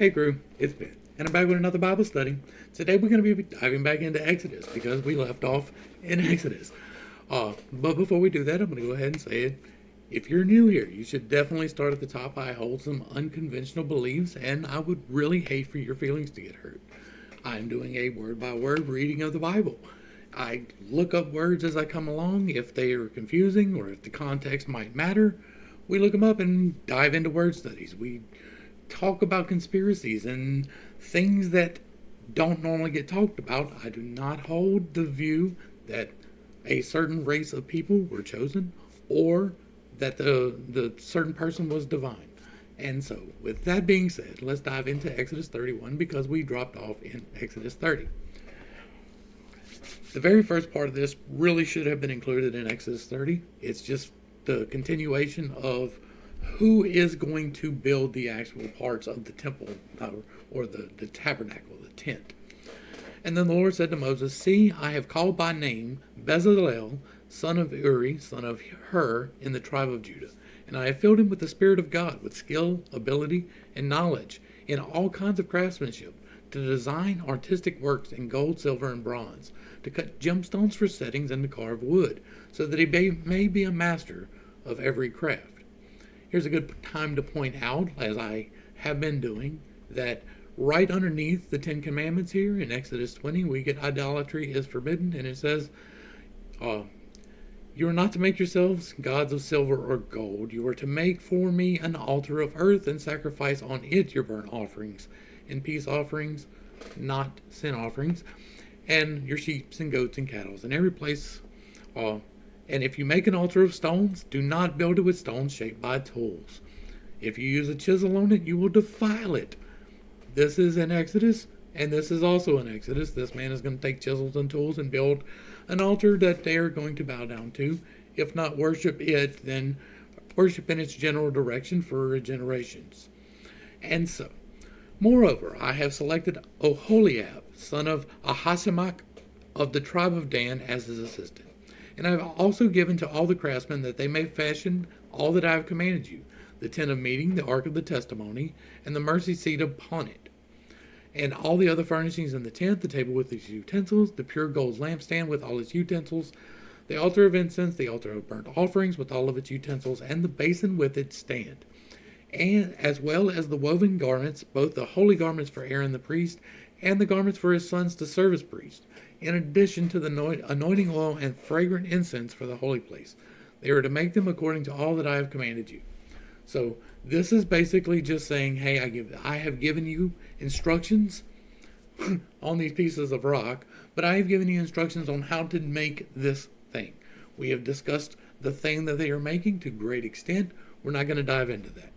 Hey crew, it's Ben, and I'm back with another Bible study. Today we're going to be diving back into Exodus because we left off in Exodus. But before we do that, I'm going to go ahead and say it. If you're new here, you should definitely start at the top. I hold some unconventional beliefs, and I would really hate for your feelings to get hurt. I'm doing a word-by-word reading of the Bible. I look up words as I come along. If they are confusing or if the context might matter, we look them up and dive into word studies. We talk about conspiracies and things that don't normally get talked about. I do not hold the view that a certain race of people were chosen or that the certain person was divine. And so, with that being said, let's dive into Exodus 31 because we dropped off in Exodus 30. The very first part of this really should have been included in Exodus 30. It's just the continuation of who is going to build the actual parts of the temple or the tabernacle, the tent. And then the Lord said to Moses, "See, I have called by name Bezalel, son of Uri, son of Hur, in the tribe of Judah. And I have filled him with the Spirit of God, with skill, ability, and knowledge in all kinds of craftsmanship, to design artistic works in gold, silver, and bronze, to cut gemstones for settings, and to carve wood, so that he may be a master of every craft." Here's a good time to point out, as I have been doing, that right underneath the Ten Commandments here in Exodus 20, we get idolatry is forbidden, and it says, "You are not to make yourselves gods of silver or gold. You are to make for me an altar of earth and sacrifice on it your burnt offerings and peace offerings, not sin offerings, and your sheep and goats and cattle." And every place, and if you make an altar of stones, do not build it with stones shaped by tools. If you use a chisel on it, you will defile it. This is in Exodus, and this is also in Exodus. This man is going to take chisels and tools and build an altar that they are going to bow down to. If not worship it, then worship in its general direction for generations. And so, moreover, I have selected Oholiab, son of Ahisamach of the tribe of Dan, as his assistant. And I have also given to all the craftsmen that they may fashion all that I have commanded you, the tent of meeting, the ark of the testimony, and the mercy seat upon it, and all the other furnishings in the tent, the table with its utensils, the pure gold lampstand with all its utensils, the altar of incense, the altar of burnt offerings with all of its utensils, and the basin with its stand, and as well as the woven garments, both the holy garments for Aaron the priest, and the garments for his sons to serve as priests, in addition to the anointing oil and fragrant incense for the holy place. They are to make them according to all that I have commanded you. So this is basically just saying, hey, I have given you instructions on these pieces of rock, but I have given you instructions on how to make this thing. We have discussed the thing that they are making to great extent. We're not going to dive into that.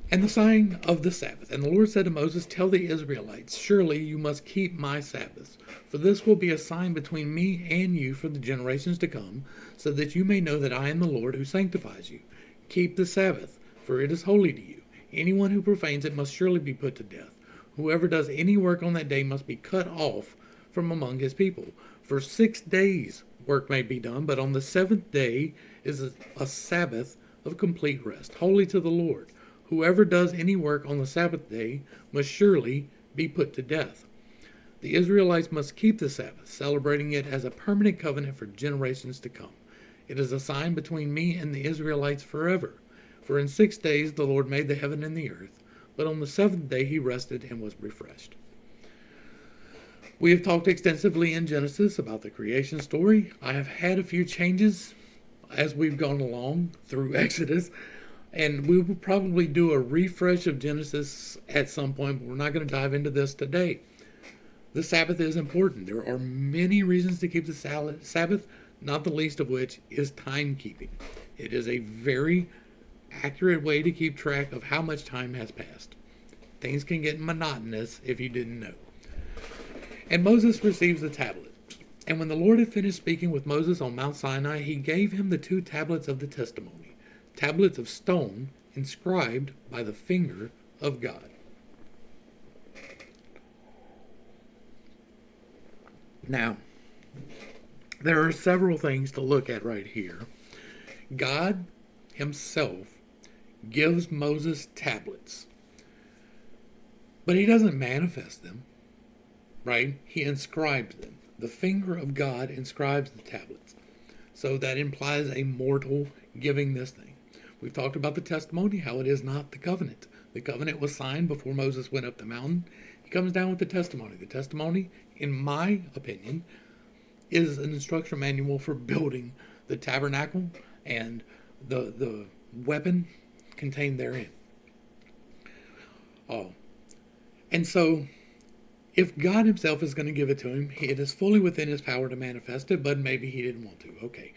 And the sign of the Sabbath. And the Lord said to Moses, "Tell the Israelites, surely you must keep my Sabbaths, for this will be a sign between me and you for the generations to come, so that you may know that I am the Lord who sanctifies you. Keep the Sabbath, for it is holy to you. Anyone who profanes it must surely be put to death. Whoever does any work on that day must be cut off from among his people. For 6 days work may be done, but on the seventh day is a Sabbath of complete rest, holy to the Lord. Whoever does any work on the Sabbath day must surely be put to death." The Israelites must keep the Sabbath, celebrating it as a permanent covenant for generations to come. It is a sign between me and the Israelites forever. For in 6 days the Lord made the heaven and the earth, but on the seventh day he rested and was refreshed. We have talked extensively in Genesis about the creation story. I have had a few changes as we've gone along through Exodus, and we will probably do a refresh of Genesis at some point, but we're not going to dive into this today. The Sabbath is important. There are many reasons to keep the Sabbath, not the least of which is timekeeping. It is a very accurate way to keep track of how much time has passed. Things can get monotonous if you didn't know. And Moses receives the tablet. And when the Lord had finished speaking with Moses on Mount Sinai, he gave him the 2 tablets of the testimony, tablets of stone inscribed by the finger of God. Now, there are several things to look at right here. God himself gives Moses tablets. But he doesn't manifest them, right? He inscribes them. The finger of God inscribes the tablets. So that implies a mortal giving this thing. We've talked about the testimony, how it is not the covenant. The covenant was signed before Moses went up the mountain. He comes down with the testimony. The testimony, in my opinion, is an instruction manual for building the tabernacle and the weapon contained therein. Oh. And so, if God himself is going to give it to him, it is fully within his power to manifest it, but maybe he didn't want to. Okay.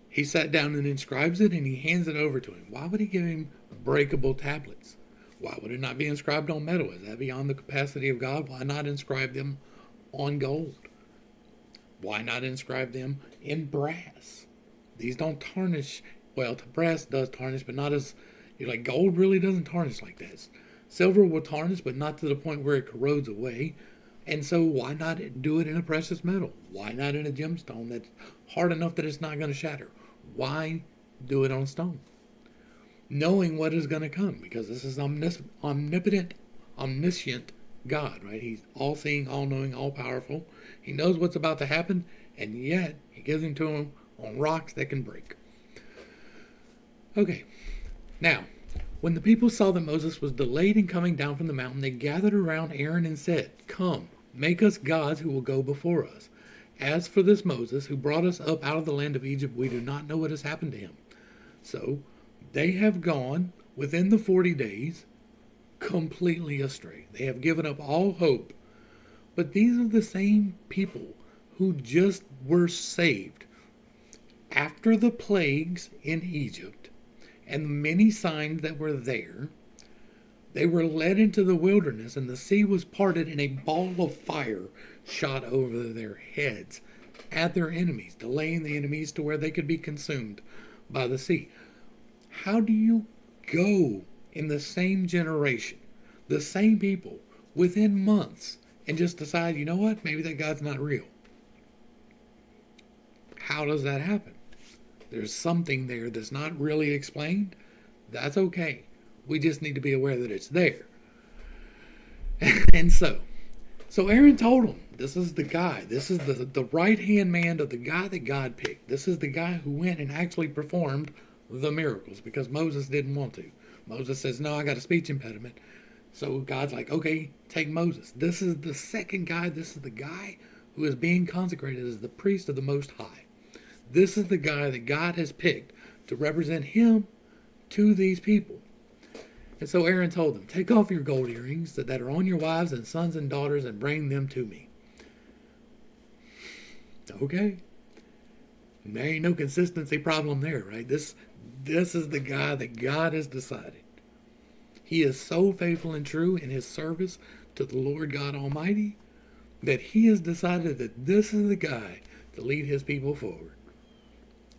He sat down and inscribes it, and he hands it over to him. Why would he give him breakable tablets? Why would it not be inscribed on metal? Is that beyond the capacity of God? Why not inscribe them on gold? Why not inscribe them in brass? These don't tarnish. Well, brass does tarnish, but not as, like gold really doesn't tarnish like that. Silver will tarnish, but not to the point where it corrodes away. And so why not do it in a precious metal? Why not in a gemstone that's hard enough that it's not going to shatter? Why do it on stone? Knowing what is going to come, because this is omnipotent, omniscient God, right? He's all-seeing, all-knowing, all-powerful. He knows what's about to happen, and yet he gives them to him on rocks that can break. Okay, now, when the people saw that Moses was delayed in coming down from the mountain, they gathered around Aaron and said, "Come, make us gods who will go before us. As for this Moses, who brought us up out of the land of Egypt, we do not know what has happened to him." So, they have gone, within the 40 days, completely astray. They have given up all hope. But these are the same people who just were saved after the plagues in Egypt and the many signs that were there. They were led into the wilderness, and the sea was parted, and a ball of fire shot over their heads at their enemies, delaying the enemies to where they could be consumed by the sea. How do you go in the same generation, the same people, within months, and just decide, you know what, maybe that God's not real? How does that happen? There's something there that's not really explained. That's okay. We just need to be aware that it's there. And so Aaron told him, this is the guy. This is the right-hand man of the guy that God picked. This is the guy who went and actually performed the miracles, because Moses didn't want to. Moses says, no, I got a speech impediment. So God's like, okay, take Moses. This is the second guy. This is the guy who is being consecrated as the priest of the Most High. This is the guy that God has picked to represent him to these people. And so Aaron told them, take off your gold earrings that are on your wives and sons and daughters and bring them to me. Okay. There ain't no consistency problem there, right? This is the guy that God has decided. He is so faithful and true in his service to the Lord God Almighty that he has decided that this is the guy to lead his people forward.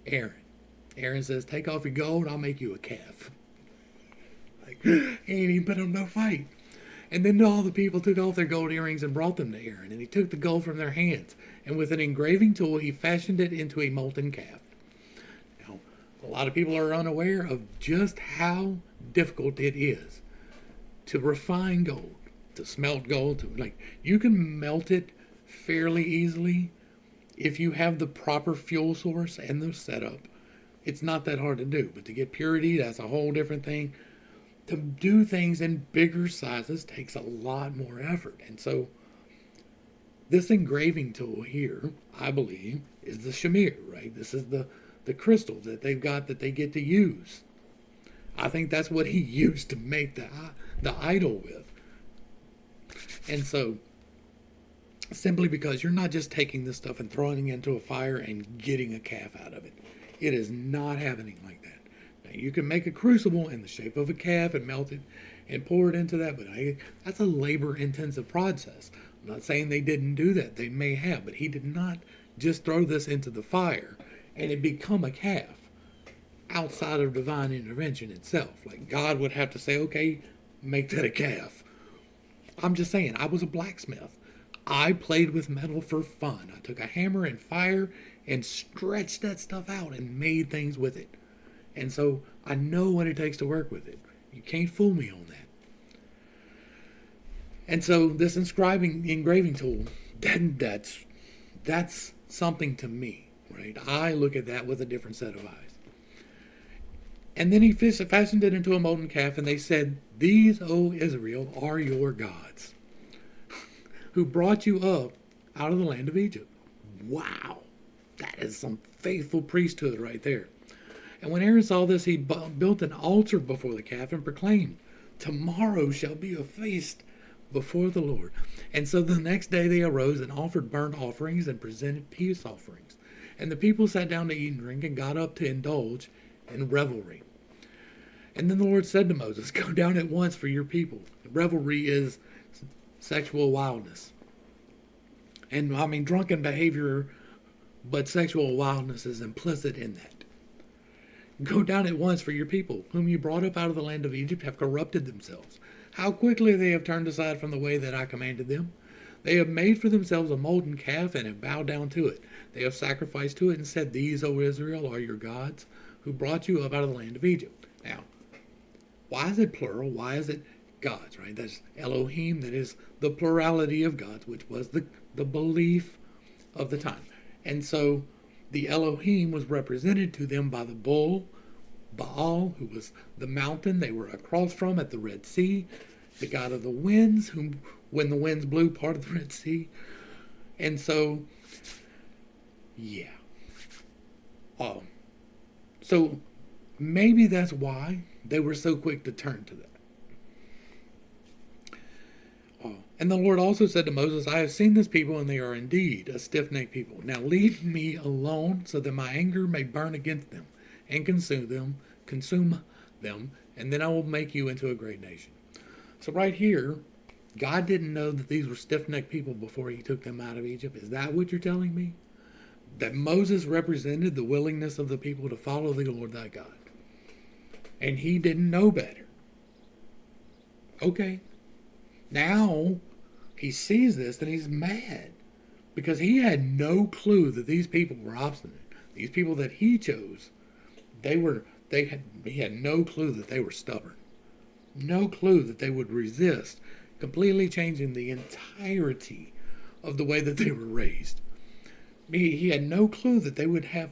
Aaron says, take off your gold, I'll make you a calf. Like, he ain't even put on no fight. And then all the people took off their gold earrings and brought them to Aaron, and he took the gold from their hands, and with an engraving tool he fashioned it into a molten calf. Now, a lot of people are unaware of just how difficult it is to refine gold, to smelt gold. You can melt it fairly easily if you have the proper fuel source and the setup. It's not that hard to do, but to get purity, that's a whole different thing. To do things in bigger sizes takes a lot more effort. And so this engraving tool here, I believe, is the shamir, right? This is the crystal that they've got that they get to use. I think that's what he used to make the idol with. And so, simply because you're not just taking this stuff and throwing it into a fire and getting a calf out of it. It is not happening like that. Now, you can make a crucible in the shape of a calf and melt it and pour it into that, but that's a labor-intensive process. I'm not saying they didn't do that. They may have, but he did not just throw this into the fire and it become a calf outside of divine intervention itself. Like, God would have to say, okay, make that a calf. I'm just saying, I was a blacksmith. I played with metal for fun. I took a hammer and fire and stretched that stuff out and made things with it. And so I know what it takes to work with it. You can't fool me on And so this engraving tool, that's something to me, right? I look at that with a different set of eyes. And then he fashioned it into a molten calf, and they said, "These, O Israel, are your gods, who brought you up out of the land of Egypt." Wow, that is some faithful priesthood right there. And when Aaron saw this, he built an altar before the calf and proclaimed, "Tomorrow shall be a feast before the Lord." And so the next day they arose and offered burnt offerings and presented peace offerings. And the people sat down to eat and drink and got up to indulge in revelry. And then the Lord said to Moses, "Go down at once for your people." Revelry is sexual wildness. And I mean drunken behavior, but sexual wildness is implicit in that. "Go down at once, for your people, whom you brought up out of the land of Egypt, have corrupted themselves. How quickly they have turned aside from the way that I commanded them. They have made for themselves a molten calf and have bowed down to it. They have sacrificed to it and said, 'These, O Israel, are your gods, who brought you up out of the land of Egypt.'" Now, why is it plural? Why is it gods, right? That's Elohim. That is the plurality of gods, which was the belief of the time. And so the Elohim was represented to them by the bull, Baal, who was the mountain they were across from at the Red Sea, the god of the winds, whom when the winds blew, part of the Red Sea. And so, yeah. So maybe that's why they were so quick to turn to that. And the Lord also said to Moses, "I have seen this people, and they are indeed a stiff-necked people. Now leave me alone, so that my anger may burn against them, and consume them, and then I will make you into a great nation." So right here, God didn't know that these were stiff-necked people before he took them out of Egypt. Is that what you're telling me? That Moses represented the willingness of the people to follow the Lord thy God. And he didn't know better. Okay. Now he sees this and he's mad because he had no clue that these people were obstinate. These people that he chose, he had no clue that they were stubborn. No clue that they would resist, completely changing the entirety of the way that they were raised. He had no clue that they would have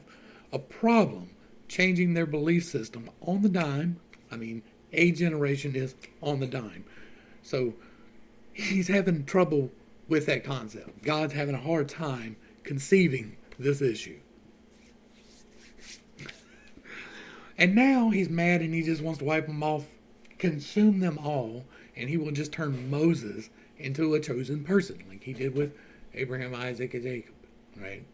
a problem changing their belief system on the dime. I mean, a generation is on the dime. So he's having trouble with that concept. God's having a hard time conceiving this issue. And now he's mad and he just wants to wipe them off, consume them all, and he will just turn Moses into a chosen person, like he did with Abraham, Isaac, and Jacob, right?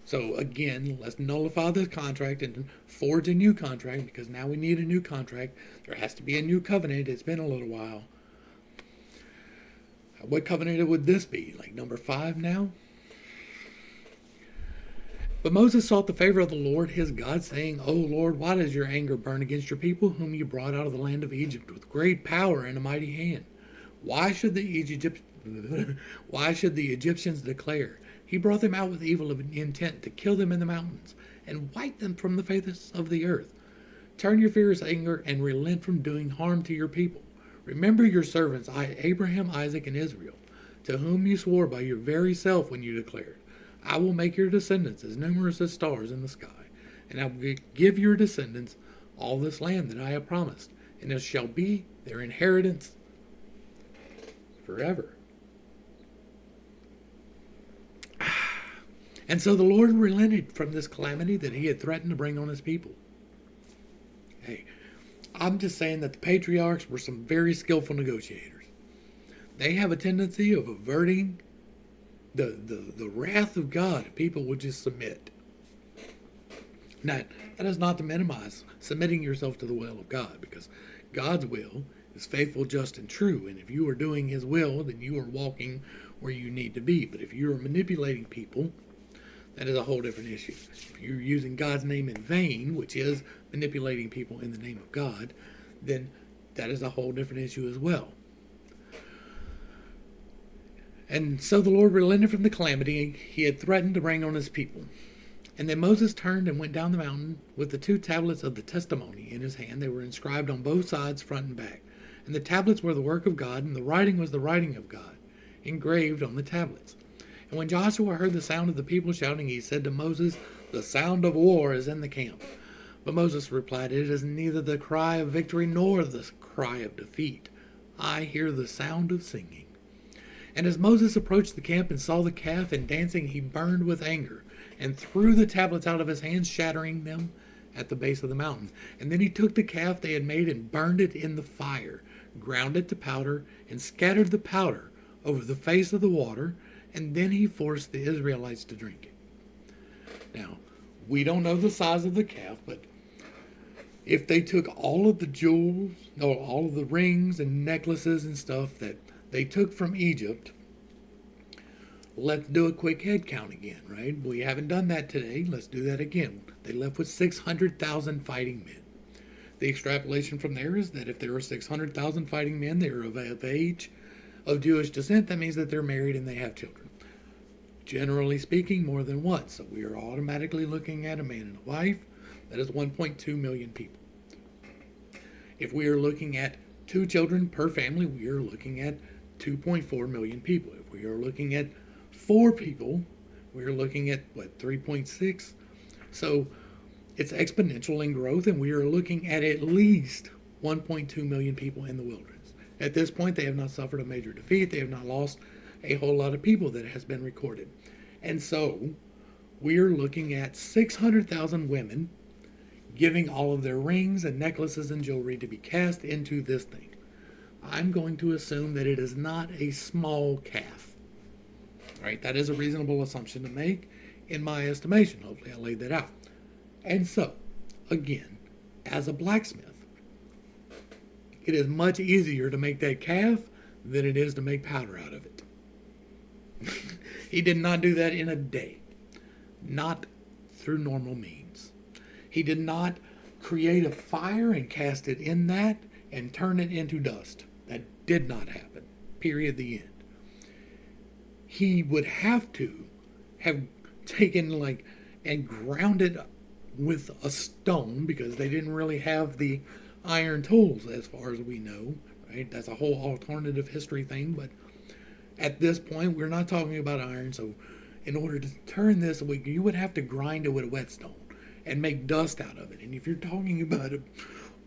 So again, let's nullify this contract and forge a new contract, because now we need a new contract. There has to be a new covenant. It's been a little while. What covenant would this be? Like number 5 now? But Moses sought the favor of the Lord his God, saying, "O Lord, why does your anger burn against your people, whom you brought out of the land of Egypt with great power and a mighty hand? Why should the Egyptians declare, he brought them out with evil of intent to kill them in the mountains and wipe them from the face of the earth? Turn your fierce anger and relent from doing harm to your people. Remember your servants, Abraham, Isaac, and Israel, to whom you swore by your very self when you declared, I will make your descendants as numerous as stars in the sky, and I will give your descendants all this land that I have promised, and it shall be their inheritance forever." And so the Lord relented from this calamity that he had threatened to bring on his people. Hey, I'm just saying that the patriarchs were some very skillful negotiators. They have a tendency of averting the wrath of God if people would just submit. Now, that is not to minimize submitting yourself to the will of God, because God's will is faithful, just, and true. And if you are doing his will, then you are walking where you need to be. But if you are manipulating people, that is a whole different issue. If you're using God's name in vain, which is manipulating people in the name of God, then that is a whole different issue as well. And so the Lord relented from the calamity he had threatened to bring on his people. And then Moses turned and went down the mountain with the 2 tablets of the testimony in his hand. They were inscribed on both sides, front and back. And the tablets were the work of God, and the writing was the writing of God, engraved on the tablets. And when Joshua heard the sound of the people shouting, he said to Moses, "The sound of war is in the camp." But Moses replied, "It is neither the cry of victory nor the cry of defeat. I hear the sound of singing." And as Moses approached the camp and saw the calf and dancing, he burned with anger and threw the tablets out of his hands, shattering them at the base of the mountain. And then he took the calf they had made and burned it in the fire, ground it to powder, and scattered the powder over the face of the water, and then he forced the Israelites to drink it. Now, we don't know the size of the calf, but if they took all of the jewels, or all of the rings and necklaces and stuff that they took from Egypt, let's do a quick head count again, right? We haven't done that today. Let's do that again. They left with 600,000 fighting men. The extrapolation from there is that if there are 600,000 fighting men, they are of age, of Jewish descent, that means that they're married and they have children. Generally speaking, more than one. So we are automatically looking at a man and a wife. That is 1.2 million people. If we are looking at 2 children per family, we are looking at 2.4 million people. If we are looking at 4 people, we are looking at, 3.6? So it's exponential in growth, and we are looking at least 1.2 million people in the wilderness. At this point, they have not suffered a major defeat. They have not lost a whole lot of people that has been recorded. And so we are looking at 600,000 women giving all of their rings and necklaces and jewelry to be cast into this thing. I'm going to assume that it is not a small calf. Right? That is a reasonable assumption to make in my estimation. Hopefully I laid that out. And so, again, as a blacksmith, it is much easier to make that calf than it is to make powder out of it. He did not do that in a day. Not through normal means. He did not create a fire and cast it in that and turn it into dust. That did not happen. Period. The end. He would have to have taken and ground it with a stone, because they didn't really have the iron tools as far as we know, right? That's a whole alternative history thing, but at this point we're not talking about iron. So in order to turn this, you would have to grind it with a whetstone and make dust out of it. And if you're talking about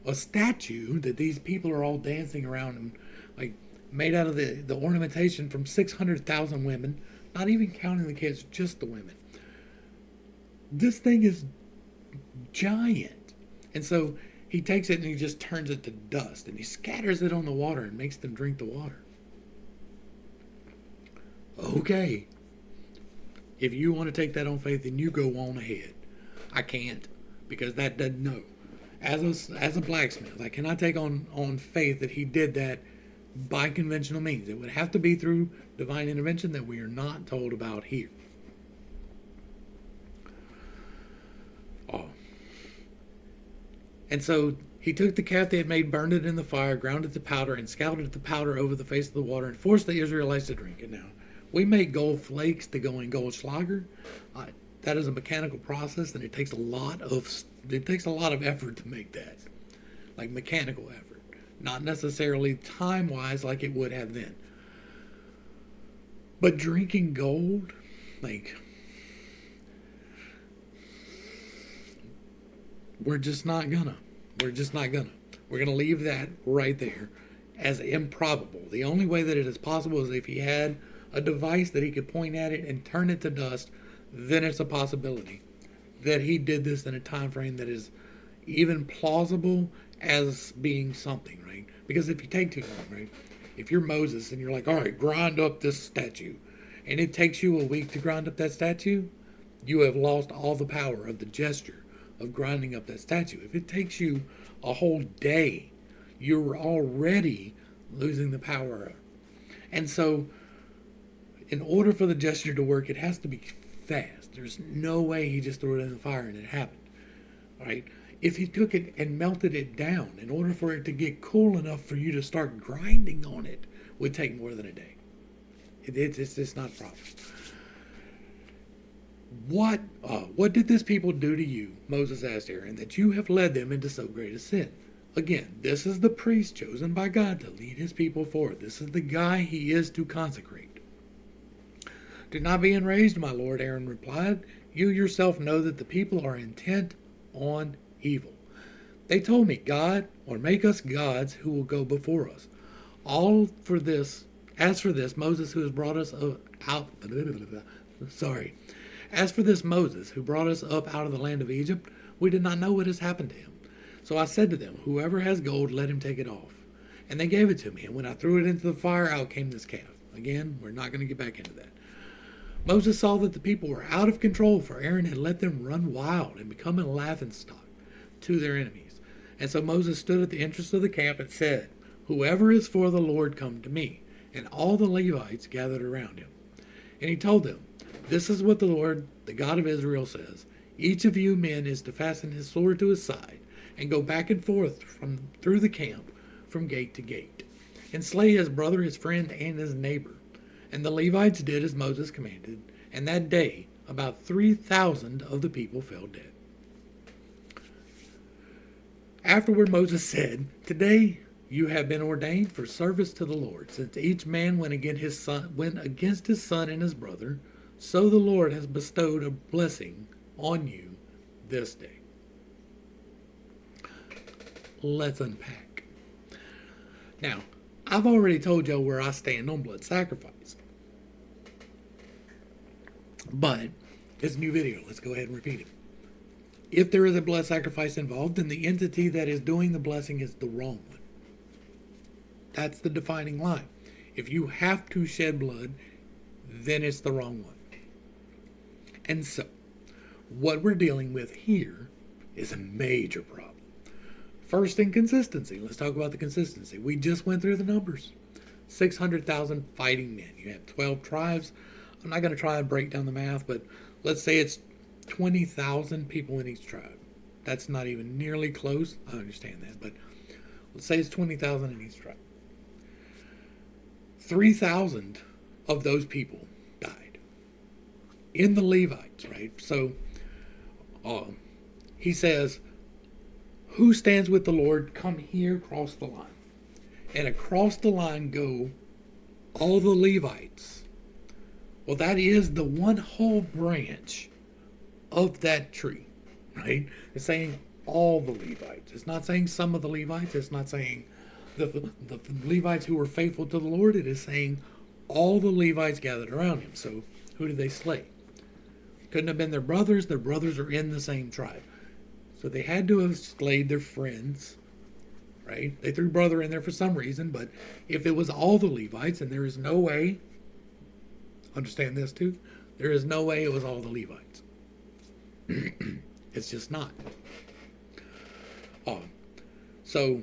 a statue that these people are all dancing around and made out of the ornamentation from 600,000 women, not even counting the kids, just the women, this thing is giant. And so he takes it and he just turns it to dust, and he scatters it on the water and makes them drink the water. Okay, if you want to take that on faith, then you go on ahead. I can't, because that doesn't know. As a blacksmith, I cannot take on faith that he did that by conventional means. It would have to be through divine intervention that we are not told about here. And so he took the calf they had made, burned it in the fire, ground it to powder, and scalded the powder over the face of the water, and forced the Israelites to drink it. Now, we make gold flakes to go in Goldschlager. That is a mechanical process, and it takes a lot of effort to make that, like mechanical effort, not necessarily time-wise like it would have then. But drinking gold, we're just not gonna. We're gonna leave that right there as improbable. The only way that it is possible is if he had a device that he could point at it and turn it to dust. Then it's a possibility that he did this in a time frame that is even plausible as being something, right? Because if you take too long, right? If you're Moses and you're like, all right, grind up this statue, and it takes you a week to grind up that statue, you have lost all the power of the gesture of grinding up that statue. If it takes you a whole day, you're already losing the power. And so in order for the gesture to work, it has to be fast. There's no way he just threw it in the fire and it happened. All right? If he took it and melted it down, in order for it to get cool enough for you to start grinding on it, would take more than a day. It's just not a problem. What did this people do to you, Moses asked Aaron, that you have led them into so great a sin? Again, this is the priest chosen by God to lead his people forward. This is the guy he is to consecrate. Do not be enraged, my lord, Aaron replied. You yourself know that the people are intent on evil. They told me, God, or make us gods who will go before us. As for this Moses who has brought us out, As for this Moses who brought us up out of the land of Egypt, we did not know what has happened to him. So I said to them, whoever has gold, let him take it off. And they gave it to me, and when I threw it into the fire, out came this calf. Again, we're not going to get back into that. Moses saw that the people were out of control, for Aaron had let them run wild and become a laughingstock to their enemies. And so Moses stood at the entrance of the camp and said, whoever is for the Lord, come to me. And all the Levites gathered around him. And he told them, this is what the Lord, the God of Israel, says. Each of you men is to fasten his sword to his side and go back and forth through the camp from gate to gate, and slay his brother, his friend, and his neighbor. And the Levites did as Moses commanded, and that day about 3,000 of the people fell dead. Afterward Moses said, today you have been ordained for service to the Lord, since each man went against his son and his brother, so the Lord has bestowed a blessing on you this day. Let's unpack. Now, I've already told y'all where I stand on blood sacrifice. But it's a new video. Let's go ahead and repeat it. If there is a blood sacrifice involved, then the entity that is doing the blessing is the wrong one. That's the defining line. If you have to shed blood, then it's the wrong one. And so, what we're dealing with here is a major problem. First, inconsistency. Let's talk about the consistency. We just went through the numbers. 600,000 fighting men. You have 12 tribes. I'm not going to try and break down the math, but let's say it's 20,000 people in each tribe. That's not even nearly close. I understand that, but let's say it's 20,000 in each tribe. 3,000 of those people died. In the Levites, right? So he says, who stands with the Lord, come here across the line. And across the line go all the Levites. Well, that is the one whole branch of that tree, right? It's saying all the Levites. It's not saying some of the Levites. It's not saying the Levites who were faithful to the Lord. It is saying all the Levites gathered around him. So who did they slay? Couldn't have been their brothers. Their brothers are in the same tribe. So they had to have slayed their friends, right? They threw brother in there for some reason, but if it was all the Levites, and there is no way, understand this too, there is no way it was all the Levites. It's just not. So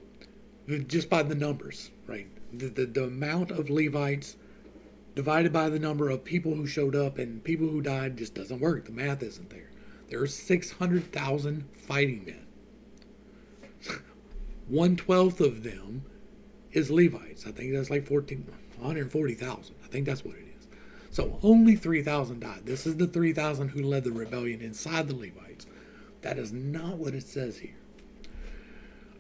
just by the numbers, right? The amount of Levites divided by the number of people who showed up and people who died just doesn't work. The math isn't there. There are 600,000 fighting men. 1/12 of them is Levites. I think that's like 140,000. I think that's what it is. So only 3,000 died. This is the 3,000 who led the rebellion inside the Levites. That is not what it says here.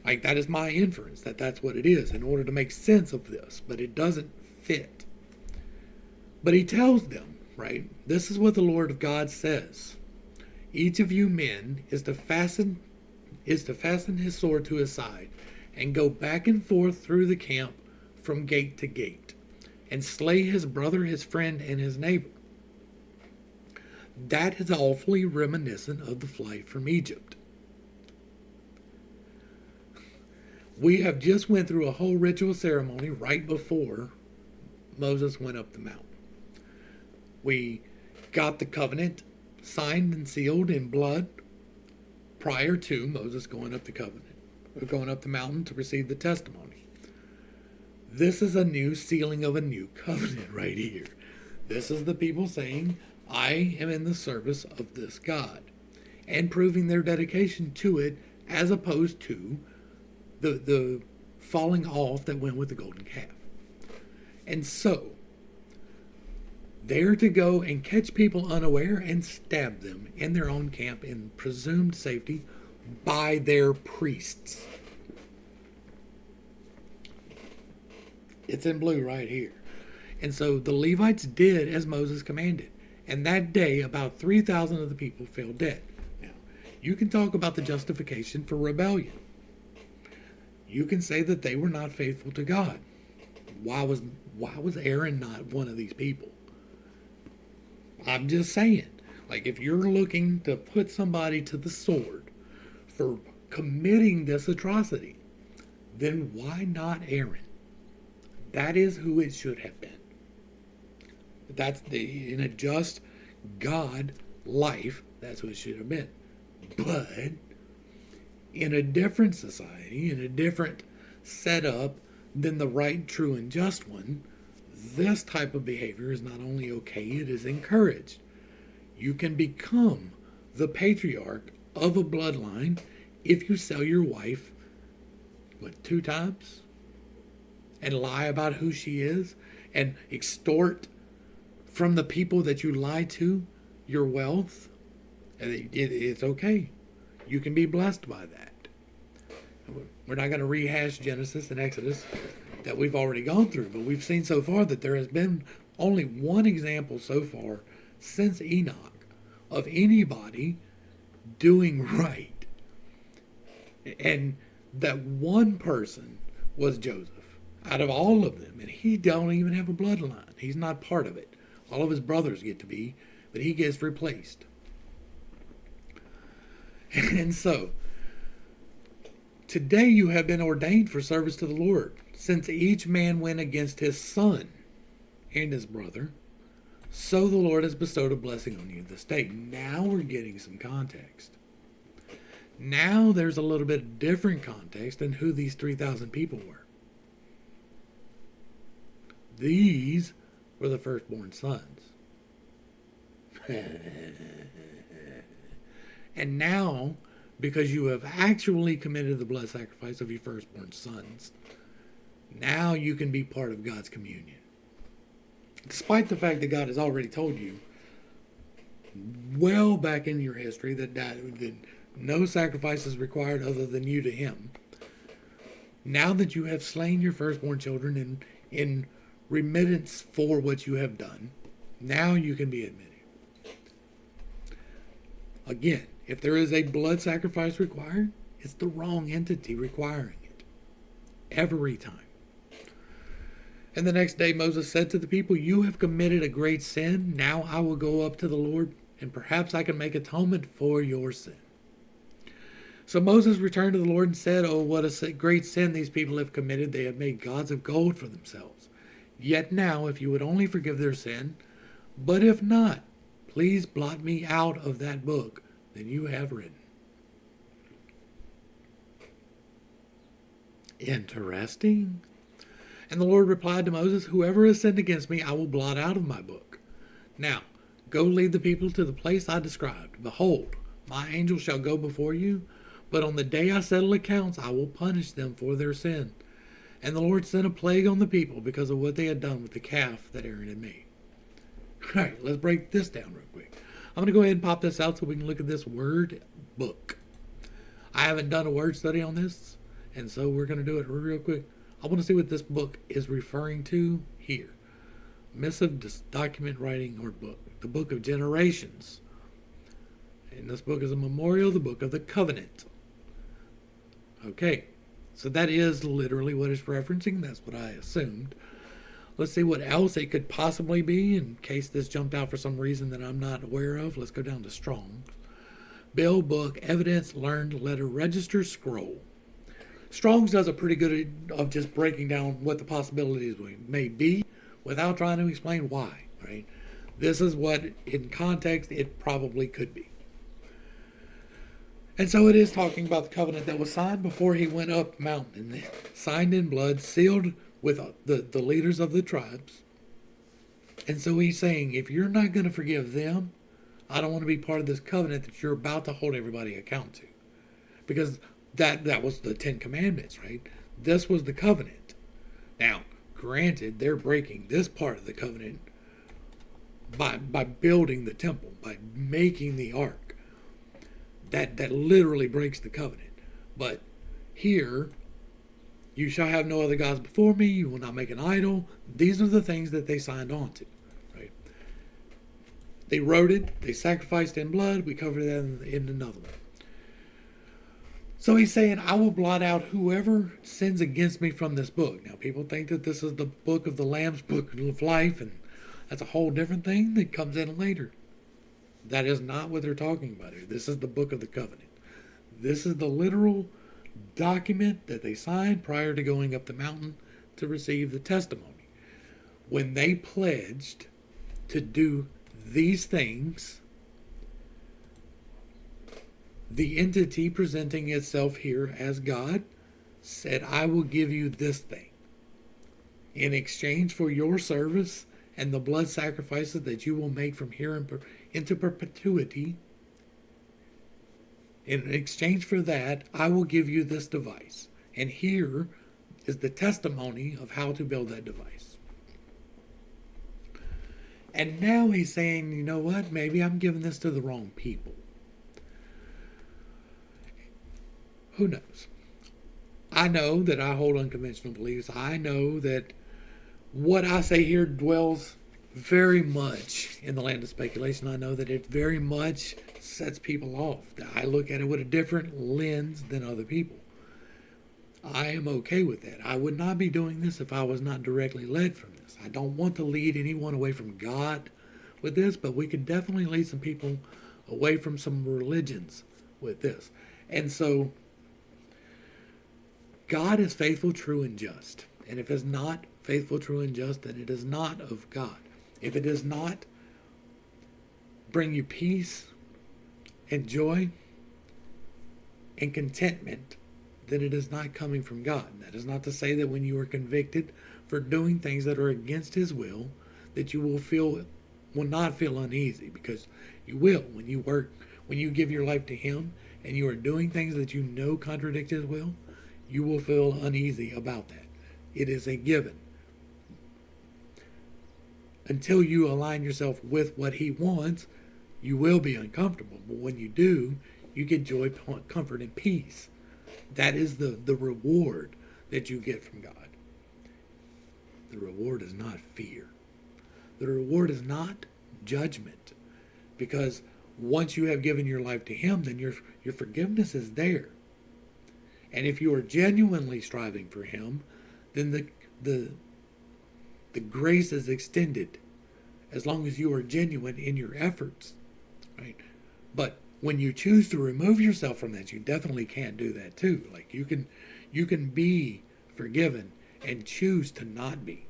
Like, that is my inference, that that's what it is in order to make sense of this, but it doesn't fit. But he tells them, right, this is what the Lord of God says. Each of you men is to fasten his sword to his side and go back and forth through the camp from gate to gate and slay his brother, his friend, and his neighbor. That is awfully reminiscent of the flight from Egypt. We have just went through a whole ritual ceremony right before Moses went up the mountain. We got the covenant signed and sealed in blood prior to Moses going up the mountain to receive the testimony. This is a new sealing of a new covenant right here. This is the people saying, I am in the service of this God, and proving their dedication to it, as opposed to the falling off that went with the golden calf. And so they're to go and catch people unaware and stab them in their own camp in presumed safety by their priests. It's in blue right here. And so the Levites did as Moses commanded. And that day, about 3,000 of the people fell dead. Now, you can talk about the justification for rebellion. You can say that they were not faithful to God. Why was Aaron not one of these people? I'm just saying, like, if you're looking to put somebody to the sword for committing this atrocity, then why not Aaron? That is who it should have been. That's in a just God life, that's who it should have been. But in a different society, in a different setup than the right, true, and just one, this type of behavior is not only okay, it is encouraged. You can become the patriarch of a bloodline if you sell your wife, 2 times? And lie about who she is? And extort from the people that you lie to your wealth? It's okay. You can be blessed by that. We're not going to rehash Genesis and Exodus that we've already gone through, but we've seen so far that there has been only one example so far since Enoch of anybody doing right. And that one person was Joseph out of all of them, and he don't even have a bloodline. He's not part of it. All of his brothers get to be, but he gets replaced. And so, today you have been ordained for service to the Lord, since each man went against his son and his brother. So the Lord has bestowed a blessing on you this day. Now we're getting some context. Now there's a little bit different context in who these 3,000 people were. These were the firstborn sons. And now, because you have actually committed the blood sacrifice of your firstborn sons, now you can be part of God's communion. Despite the fact that God has already told you, well back in your history, that no sacrifice is required other than you to him. Now that you have slain your firstborn children in remittance for what you have done, now you can be admitted. Again, if there is a blood sacrifice required, it's the wrong entity requiring it. Every time. And the next day Moses said to the people, you have committed a great sin. Now I will go up to the Lord, and perhaps I can make atonement for your sin. So Moses returned to the Lord and said, oh, what a great sin these people have committed. They have made gods of gold for themselves. Yet now, if you would only forgive their sin, but if not, please blot me out of that book that you have written. Interesting. And the Lord replied to Moses, whoever has sinned against me, I will blot out of my book. Now, go lead the people to the place I described. Behold, my angel shall go before you, but on the day I settle accounts, I will punish them for their sin. And the Lord sent a plague on the people because of what they had done with the calf that Aaron had made. All right, let's break this down real quick. I'm going to go ahead and pop this out so we can look at this word book. I haven't done a word study on this, and so we're going to do it real quick. I want to see what this book is referring to here. Missive, document writing, or book. The book of generations. And this book is a memorial, the book of the covenant. Okay, so that is literally what it's referencing. That's what I assumed. Let's see what else it could possibly be in case this jumped out for some reason that I'm not aware of. Let's go down to Strong's. Bill, book, evidence, learned, letter, register, scroll. Strong's does a pretty good of just breaking down what the possibilities may be without trying to explain why, right? This is what, in context, it probably could be. And so it is talking about the covenant that was signed before he went up mountain, signed in blood, sealed with the leaders of the tribes. And so he's saying, if you're not going to forgive them, I don't want to be part of this covenant that you're about to hold everybody account to. Because that was the 10 Commandments, right? This was the covenant. Now, granted, they're breaking this part of the covenant by building the temple, by making the ark. That literally breaks the covenant. But here, You shall have no other gods before me. You will not make an idol. These are the things that they signed on to. Right? They wrote it. They sacrificed in blood. We covered that in another one. So he's saying, I will blot out whoever sins against me from this book. Now, people think that this is the book of the Lamb's book of life, and that's a whole different thing that comes in later. That is not what they're talking about here. This is the book of the covenant. This is the literal document that they signed prior to going up the mountain to receive the testimony. When they pledged to do these things, the entity presenting itself here as God said, I will give you this thing in exchange for your service and the blood sacrifices that you will make from here into perpetuity. In exchange for that, I will give you this device. And here is the testimony of how to build that device. And now he's saying, you know what? Maybe I'm giving this to the wrong people. Who knows? I know that I hold unconventional beliefs. I know that what I say here dwells very much in the land of speculation. I know that it very much sets people off. I look at it with a different lens than other people. I am okay with that. I would not be doing this if I was not directly led from this. I don't want to lead anyone away from God with this, but we could definitely lead some people away from some religions with this. And so God is faithful, true, and just. And if it's not faithful, true, and just, then it is not of God. If it does not bring you peace and joy and contentment, then it is not coming from God. That is not to say that when you are convicted for doing things that are against His will, that you will not feel uneasy, because you will. When you give your life to Him and you are doing things that you know contradict His will, you will feel uneasy about that. It is a given. Until you align yourself with what He wants, you will be uncomfortable. But when you do, you get joy, comfort, and peace. That is the reward that you get from God. The reward is not fear. The reward is not judgment. Because once you have given your life to Him, then your forgiveness is there. And if you are genuinely striving for Him, then the grace is extended as long as you are genuine in your efforts, right? But when you choose to remove yourself from that, you definitely can't do that too. Like you can be forgiven and choose to not be.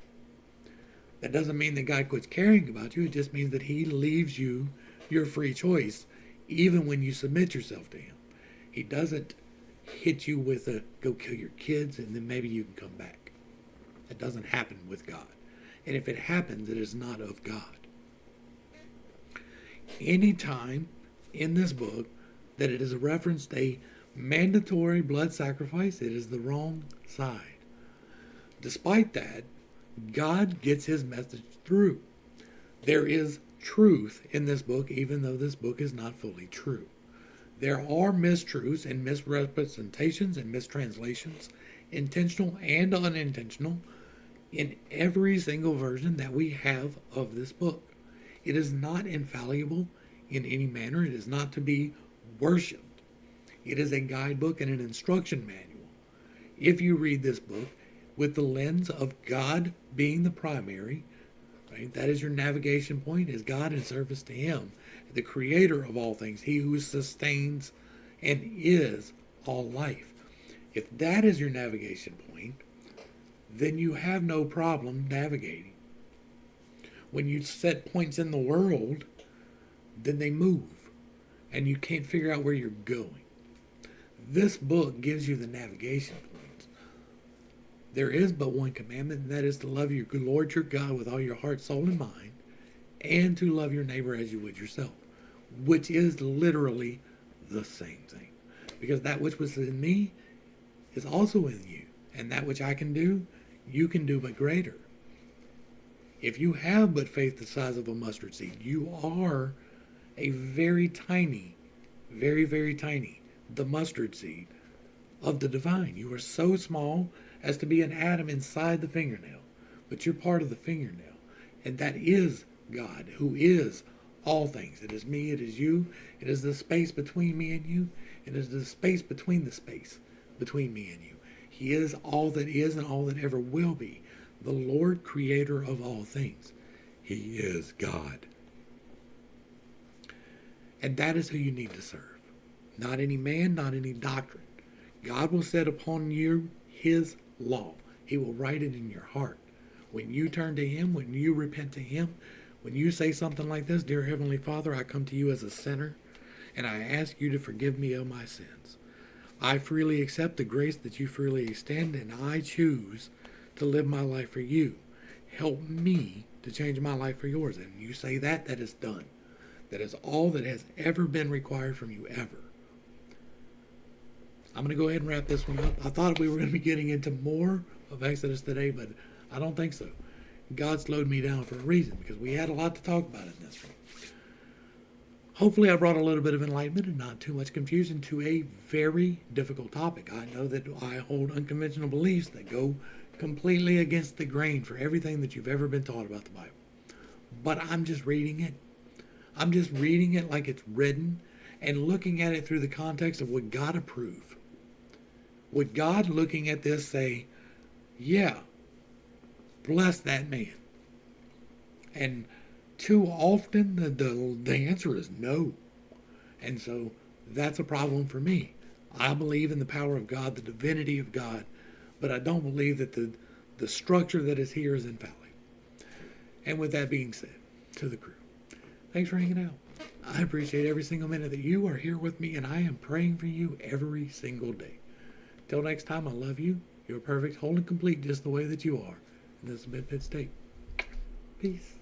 That doesn't mean that God quits caring about you. It just means that He leaves you your free choice, even when you submit yourself to Him. He doesn't hit you with a go kill your kids and then maybe you can come back. That doesn't happen with God. And if it happens, it is not of God. Anytime in this book that it is referenced a mandatory blood sacrifice, it is the wrong side. Despite that, God gets His message through. There is truth in this book, even though this book is not fully true. There are mistruths and misrepresentations and mistranslations, intentional and unintentional, in every single version that we have of this book. It is not infallible in any manner. It is not to be worshipped. It is a guidebook and an instruction manual. If you read this book with the lens of God being the primary, right, that is your navigation point, is God in service to Him, the creator of all things, He who sustains and is all life. If that is your navigation point, then you have no problem navigating. When you set points in the world, then they move, and you can't figure out where you're going. This book gives you the navigation points. There is but one commandment, and that is to love your Lord your God with all your heart, soul, and mind, and to love your neighbor as you would yourself, which is literally the same thing. Because that which was in me is also in you, and that which I can do, you can do but greater. If you have but faith the size of a mustard seed, you are a very tiny, very, very tiny, the mustard seed of the divine. You are so small as to be an atom inside the fingernail, but you're part of the fingernail. And that is God, who is all things. It is me, it is you, it is the space between me and you, it is the space between the space between me and you. He is all that is and all that ever will be, the Lord creator of all things. He is God. And that is who you need to serve. Not any man, not any doctrine. God will set upon you his law. He will write it in your heart. When you turn to him, when you repent to him, when you say something like this, "Dear Heavenly Father, I come to you as a sinner, and I ask you to forgive me of my sins. I freely accept the grace that you freely extend, and I choose to live my life for you. Help me to change my life for yours." And you say that, that is done. That is all that has ever been required from you, ever. I'm going to go ahead and wrap this one up. I thought we were going to be getting into more of Exodus today, but I don't think so. God slowed me down for a reason, because we had a lot to talk about in this one. Hopefully I brought a little bit of enlightenment and not too much confusion to a very difficult topic. I know that I hold unconventional beliefs that go completely against the grain for everything that you've ever been taught about the Bible. But I'm just reading it. I'm just reading it like it's written and looking at it through the context of what God approved. Would God, looking at this, say, yeah, bless that man? And too often the answer is no. And so that's a problem for me. I believe in the power of God, the divinity of God, but I don't believe that the structure that is here is invalid. And with that being said, to the crew, thanks for hanging out. I appreciate every single minute that you are here with me, and I am praying for you every single day. Till next time, I love you. You're perfect, whole, and complete just the way that you are. And this has been Pittstake. Peace.